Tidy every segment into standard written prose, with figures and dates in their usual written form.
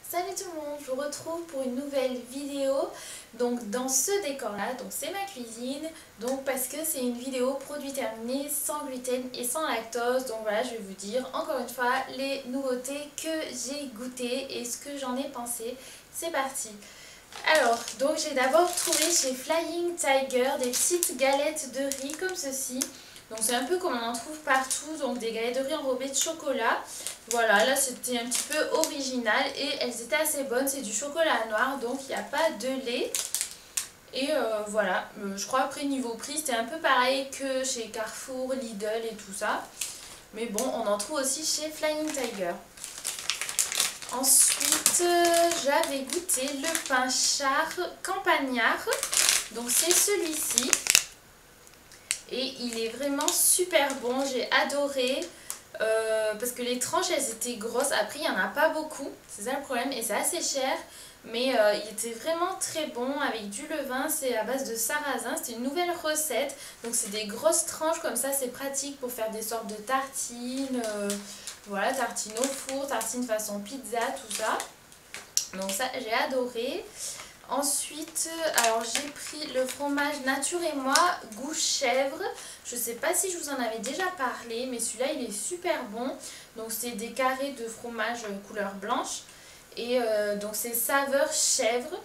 Salut tout le monde, je vous retrouve pour une nouvelle vidéo. Donc dans ce décor là, donc c'est ma cuisine, donc parce que c'est une vidéo produit terminé sans gluten et sans lactose. Donc voilà, je vais vous dire encore une fois les nouveautés que j'ai goûtées et ce que j'en ai pensé. C'est parti. Alors, donc j'ai d'abord trouvé chez Flying Tiger des petites galettes de riz comme ceci. Donc c'est un peu comme on en trouve partout, donc des galettes de riz enrobées de chocolat. Voilà, là c'était un petit peu original et elles étaient assez bonnes. C'est du chocolat noir, donc il n'y a pas de lait. Et voilà, je crois après niveau prix c'était un peu pareil que chez Carrefour, Lidl et tout ça. Mais bon, on en trouve aussi chez Flying Tiger. Ensuite, j'avais goûté le pain char campagnard. Donc c'est celui-ci. Et il est vraiment super bon, j'ai adoré. Parce que les tranches elles étaient grosses. Après il n'y en a pas beaucoup, c'est ça le problème. Et c'est assez cher. Mais il était vraiment très bon avec du levain. C'est à base de sarrasin. C'est une nouvelle recette. Donc c'est des grosses tranches comme ça. C'est pratique pour faire des sortes de tartines. Voilà, tartines au four, tartines façon pizza, tout ça. Donc ça j'ai adoré. Ensuite, alors j'ai pris le fromage Nature et moi goût chèvre. Je sais pas si je vous en avais déjà parlé, mais celui-là il est super bon. Donc c'est des carrés de fromage couleur blanche. Et donc c'est saveur chèvre.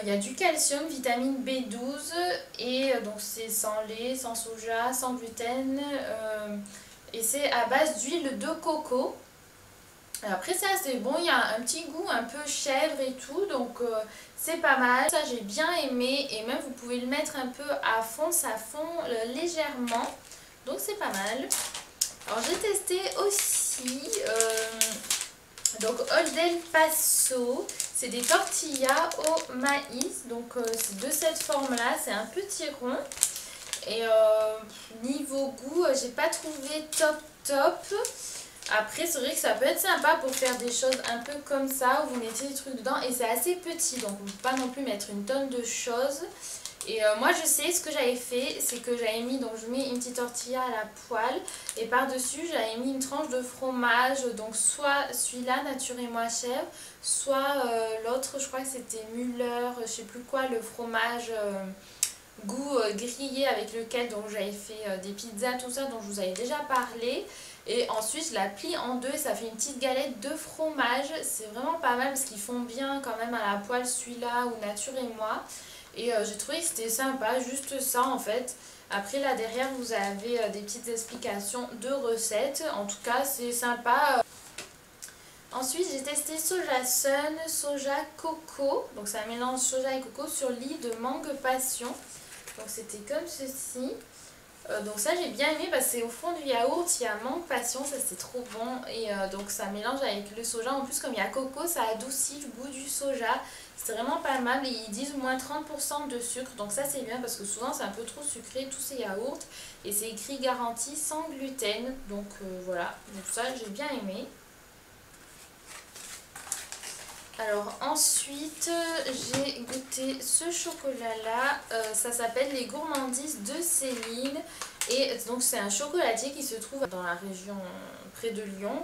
Il y a du calcium, vitamine B12. Et donc c'est sans lait, sans soja, sans gluten. Et c'est à base d'huile de coco. Après c'est assez bon, il y a un petit goût un peu chèvre et tout, donc c'est pas mal. Ça j'ai bien aimé et même vous pouvez le mettre un peu à fond, ça fond légèrement, donc c'est pas mal. Alors j'ai testé aussi donc Old El Paso, c'est des tortillas au maïs, donc c'est de cette forme là, c'est un petit rond. Et niveau goût, j'ai pas trouvé top. Après c'est vrai que ça peut être sympa pour faire des choses un peu comme ça où vous mettez des trucs dedans et c'est assez petit donc on ne peut pas non plus mettre une tonne de choses. Et moi je sais ce que j'avais fait, c'est que j'avais mis, donc je mets une petite tortilla à la poêle et par dessus j'avais mis une tranche de fromage, donc soit celui-là Nature et moi chèvre, soit l'autre je crois que c'était Müller, je sais plus quoi, le fromage goût grillé avec lequel donc j'avais fait des pizzas tout ça dont je vous avais déjà parlé. Et ensuite je la plie en deux et ça fait une petite galette de fromage. C'est vraiment pas mal parce qu'ils font bien quand même à la poêle celui-là ou Nature et moi. Et j'ai trouvé que c'était sympa, juste ça en fait. Après là derrière vous avez des petites explications de recettes. En tout cas c'est sympa. Ensuite j'ai testé Soja Sun, Soja Coco. Donc c'est un mélange soja et coco sur lit de mangue passion. Donc c'était comme ceci. Donc ça j'ai bien aimé parce que c'est au fond du yaourt, il y a mangue passion, ça c'est trop bon. Et donc ça mélange avec le soja, en plus comme il y a coco, ça adoucit le goût du soja. C'est vraiment pas mal et ils disent moins 30% de sucre, donc ça c'est bien parce que souvent c'est un peu trop sucré tous ces yaourts. Et c'est écrit garantie sans gluten, donc voilà, donc ça j'ai bien aimé. Alors ensuite j'ai goûté ce chocolat là, ça s'appelle les gourmandises de Céline et donc c'est un chocolatier qui se trouve dans la région près de Lyon.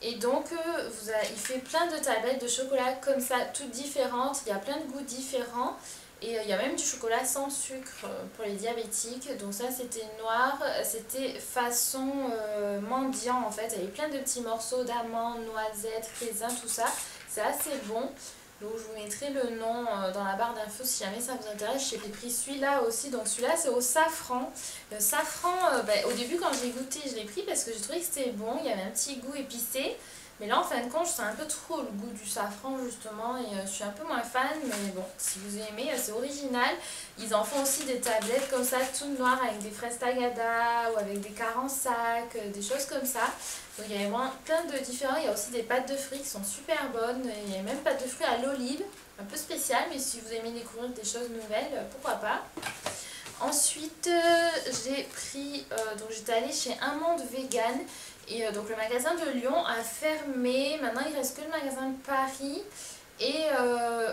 Et donc il fait plein de tablettes de chocolat comme ça, toutes différentes, il y a plein de goûts différents. Et il y a même du chocolat sans sucre pour les diabétiques. Donc ça c'était noir, c'était façon mendiant en fait. Il y avait plein de petits morceaux d'amandes, noisettes, raisins, tout ça. C'est assez bon. Donc je vous mettrai le nom dans la barre d'infos si jamais ça vous intéresse. J'ai pris celui-là aussi. Donc celui-là c'est au safran. Le safran, au début quand j'ai goûté je l'ai pris parce que j'ai trouvé que c'était bon. Il y avait un petit goût épicé. Mais là en fin de compte je sens un peu trop le goût du safran justement et je suis un peu moins fan, mais bon si vous aimez c'est original. Ils en font aussi des tablettes comme ça toutes noires avec des fraises tagada ou avec des carensac, des choses comme ça. Donc il y a vraiment plein de différents, il y a aussi des pâtes de fruits qui sont super bonnes, il y a même pâtes de fruits à l'olive, un peu spécial mais si vous aimez découvrir des choses nouvelles, pourquoi pas. Ensuite j'ai pris, donc j'étais allée chez Un Monde Vegan. Et donc le magasin de Lyon a fermé, maintenant il reste que le magasin de Paris et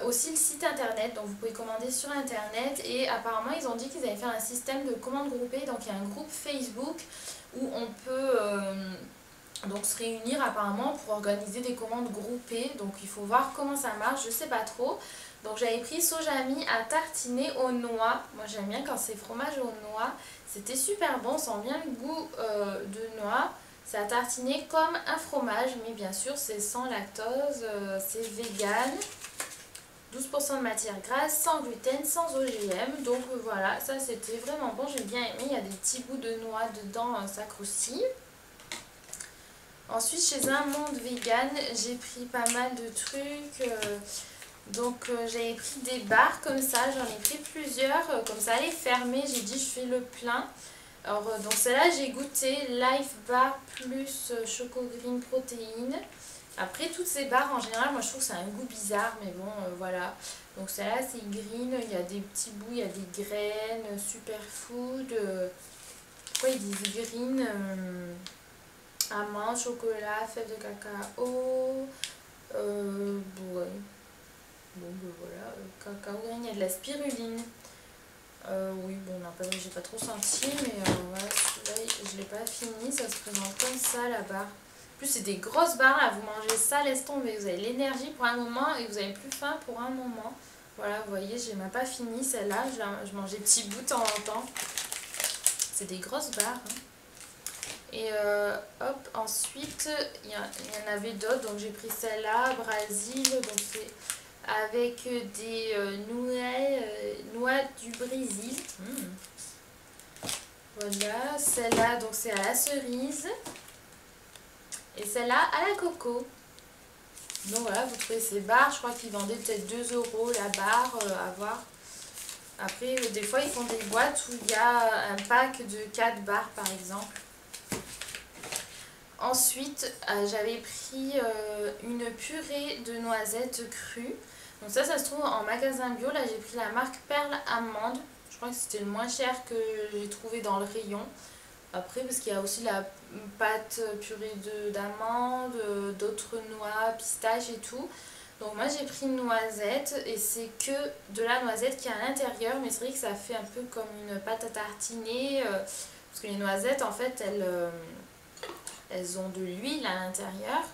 aussi le site internet, donc vous pouvez commander sur internet et apparemment ils ont dit qu'ils avaient fait un système de commande groupée, donc il y a un groupe Facebook où on peut Donc se réunir apparemment pour organiser des commandes groupées. Donc il faut voir comment ça marche, je sais pas trop. Donc j'avais pris Sojami à tartiner aux noix. Moi j'aime bien quand c'est fromage aux noix. C'était super bon, on sent bien le goût de noix. C'est à tartiner comme un fromage, mais bien sûr c'est sans lactose, c'est vegan. 12% de matière grasse, sans gluten, sans OGM. Donc voilà, ça c'était vraiment bon, j'ai bien aimé. Il y a des petits bouts de noix dedans, ça croustille. Ensuite, chez Un Monde Vegan, j'ai pris pas mal de trucs. J'avais pris des barres comme ça, j'en ai pris plusieurs. Comme ça allait fermer, j'ai dit je fais le plein. Alors, donc celle-là, j'ai goûté Life Bar plus Choco Green Protéine. Après, toutes ces barres, en général, moi je trouve que ça a un goût bizarre, mais bon, voilà. Donc celle-là, c'est green, il y a des petits bouts, il y a des graines, superfood. Pourquoi ils disent green Amandes, chocolat, fèves de cacao. Ouais. Bon, ben voilà, cacao grain, il y a de la spiruline. Oui, bon, j'ai pas trop senti, mais voilà, celui-là, je l'ai pas fini. Ça se présente comme ça, la barre. En plus, c'est des grosses barres, là. Vous mangez ça, laisse tomber. Vous avez l'énergie pour un moment et vous avez plus faim pour un moment. Voilà, vous voyez, j'ai même pas fini celle-là. Je mange des petits bouts de temps en temps. C'est des grosses barres. Hein. Et hop, ensuite, il y en avait d'autres. Donc, j'ai pris celle-là, Brésil. Donc, c'est avec des noix du Brésil. Voilà, celle-là, donc c'est à la cerise. Et celle-là, à la coco. Donc voilà, vous trouvez ces barres. Je crois qu'ils vendaient peut-être 2 € la barre, à voir. Après, des fois, ils font des boîtes où il y a un pack de 4 barres, par exemple. Ensuite, j'avais pris une purée de noisettes crues. Donc ça se trouve en magasin bio. Là, j'ai pris la marque Perle Amande. Je crois que c'était le moins cher que j'ai trouvé dans le rayon. Après, parce qu'il y a aussi la pâte purée d'amandes, d'autres noix, pistaches et tout. Donc moi, j'ai pris une noisette et c'est que de la noisette qui est à l'intérieur. Mais c'est vrai que ça fait un peu comme une pâte à tartiner. Parce que les noisettes, en fait, elles ont de l'huile à l'intérieur.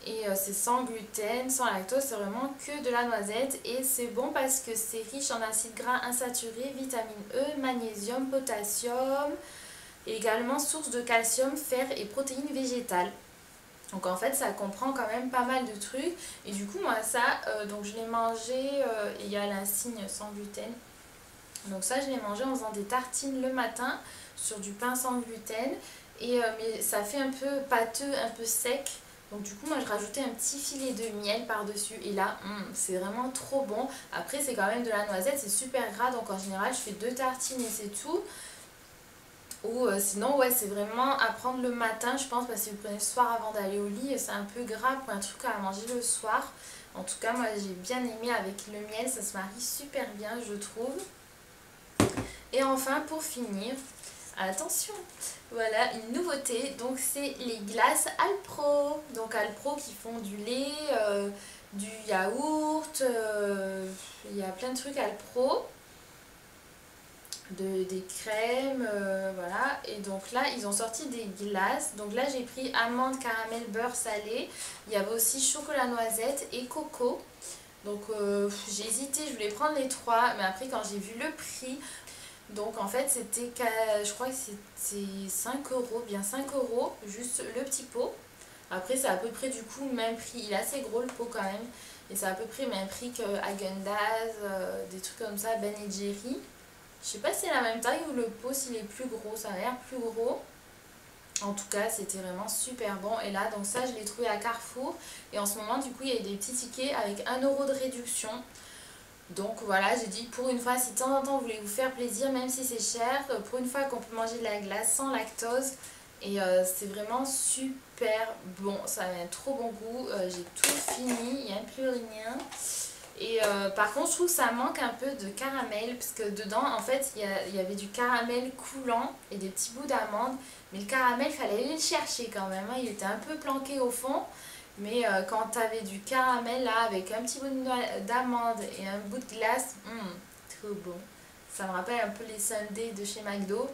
Et c'est sans gluten, sans lactose, c'est vraiment que de la noisette. Et c'est bon parce que c'est riche en acides gras insaturés, vitamine E, magnésium, potassium. Et également source de calcium, fer et protéines végétales. Donc en fait ça comprend quand même pas mal de trucs. Et du coup moi ça, donc je l'ai mangé, et il y a l'insigne sans gluten. Donc ça je l'ai mangé en faisant des tartines le matin sur du pain sans gluten. Et mais ça fait un peu pâteux, un peu sec. Donc du coup moi je rajoutais un petit filet de miel par dessus et là c'est vraiment trop bon. Après c'est quand même de la noisette, c'est super gras, donc en général je fais 2 tartines et c'est tout. Ou sinon ouais c'est vraiment à prendre le matin je pense, parce que si vous prenez le soir avant d'aller au lit c'est un peu gras pour un truc à manger le soir. En tout cas moi j'ai bien aimé avec le miel, ça se marie super bien je trouve. Et enfin pour finir, attention, voilà une nouveauté, donc c'est les glaces Alpro. Donc Alpro qui font du lait, du yaourt, il y a plein de trucs Alpro. Des crèmes, voilà. Et donc là ils ont sorti des glaces. Donc là j'ai pris amande, caramel, beurre salé. Il y avait aussi chocolat noisette et coco. Donc j'ai hésité, je voulais prendre les 3, mais après quand j'ai vu le prix, donc en fait c'était, je crois que c'était 5 €, bien 5 €, juste le petit pot. Après c'est à peu près du coup le même prix, il est assez gros le pot quand même. Et c'est à peu près le même prix que Häagen-Dazs, des trucs comme ça, Ben & Jerry. Je sais pas si c'est la même taille ou le pot s'il est plus gros, ça a l'air plus gros. En tout cas c'était vraiment super bon. Et là donc ça je l'ai trouvé à Carrefour. Et en ce moment du coup il y a des petits tickets avec 1 € de réduction. Donc voilà, j'ai dit pour une fois, si de temps en temps vous voulez vous faire plaisir, même si c'est cher, pour une fois qu'on peut manger de la glace sans lactose. Et c'est vraiment super bon, ça a un trop bon goût. J'ai tout fini, il n'y a plus rien. Et par contre je trouve que ça manque un peu de caramel, parce que dedans en fait il y avait du caramel coulant et des petits bouts d'amande. Mais le caramel il fallait aller le chercher quand même, hein. Il était un peu planqué au fond. Mais quand tu avais du caramel là avec un petit bout d'amande et un bout de glace, trop bon. Ça me rappelle un peu les sundaes de chez McDo.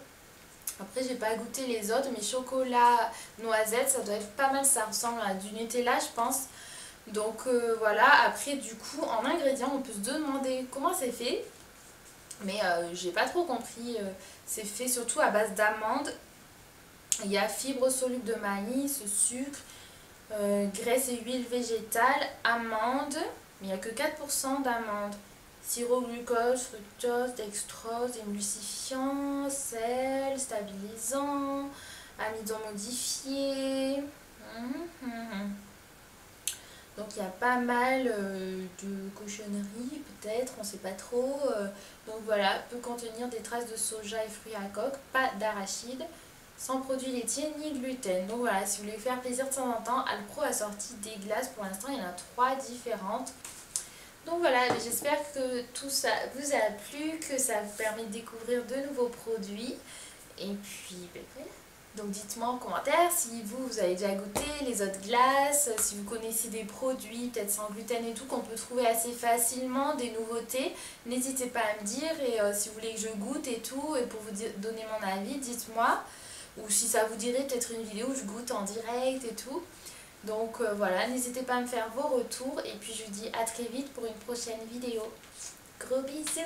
Après j'ai pas goûté les autres, mais chocolat noisette ça doit être pas mal, ça ressemble à du Nutella je pense. Donc voilà, après du coup en ingrédients on peut se demander comment c'est fait. Mais j'ai pas trop compris, c'est fait surtout à base d'amandes. Il y a fibres solubles de maïs, sucre, graisse et huile végétale, amandes, mais il n'y a que 4% d'amandes. Sirop glucose, fructose, dextrose, émulsifiant, sel, stabilisant, amidon modifié. Donc il y a pas mal de cochonneries peut-être, on sait pas trop. Donc voilà, peut contenir des traces de soja et fruits à coque, pas d'arachide, sans produits laitiers ni gluten. Donc voilà, si vous voulez faire plaisir de temps en temps, Alpro a sorti des glaces. Pour l'instant, il y en a 3 différentes. Donc voilà, j'espère que tout ça vous a plu, que ça vous permet de découvrir de nouveaux produits. Et puis, ben voilà. Donc dites-moi en commentaire si vous avez déjà goûté les autres glaces, si vous connaissez des produits peut-être sans gluten et tout qu'on peut trouver assez facilement, des nouveautés. N'hésitez pas à me dire et si vous voulez que je goûte et tout, et pour vous donner mon avis, dites-moi. Ou si ça vous dirait peut-être une vidéo où je goûte en direct et tout. Donc voilà, n'hésitez pas à me faire vos retours et puis je vous dis à très vite pour une prochaine vidéo. Gros bisous!